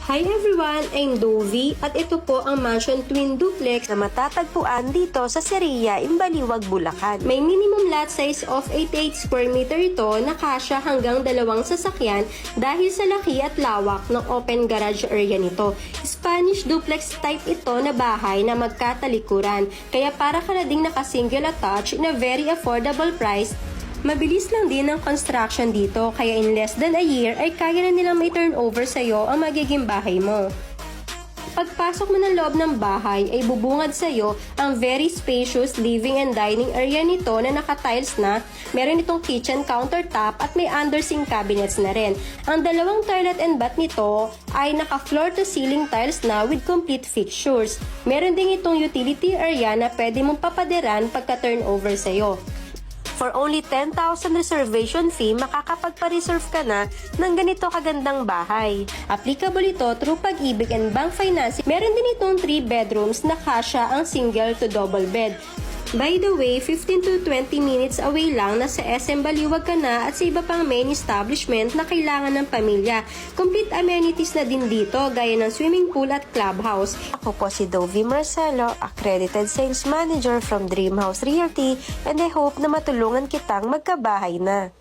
Hi everyone, I'm Dovi at ito po ang Mansion Twin Duplex na matatagpuan dito sa Seria, Imbaliwag, Bulacan. May minimum lot size of 88 square meter ito na kasya hanggang 2 sasakyan dahil sa laki at lawak ng open garage area nito. Spanish duplex type ito na bahay na magkatalikuran, kaya para ka na ding naka-single attached in a very affordable price. Mabilis lang din ang construction dito, kaya in less than a year ay kaya na nilang may turnover sa'yo ang magiging bahay mo. Pagpasok mo ng loob ng bahay ay bubungad sa'yo ang very spacious living and dining area nito na naka-tiles na, meron itong kitchen countertop at may under-sink cabinets na rin. Ang dalawang toilet and bath nito ay naka-floor to ceiling tiles na with complete fixtures. Meron din itong utility area na pwede mong papadiran pagka-turnover sa'yo. For only 10,000 reservation fee, makakapagpa-reserve ka na ng ganito kagandang bahay. Applicable ito through Pag-ibig and bank financing. Meron din itong 3 bedrooms na kasya ang single to double bed. By the way, 15 to 20 minutes away lang, nasa SM Baliwag ka na at sa iba pang main establishment na kailangan ng pamilya. Complete amenities na din dito gaya ng swimming pool at clubhouse. Ako po si Dovi Marcelo, accredited sales manager from Dream House Realty, and I hope na matulungan kitang magkabahay na.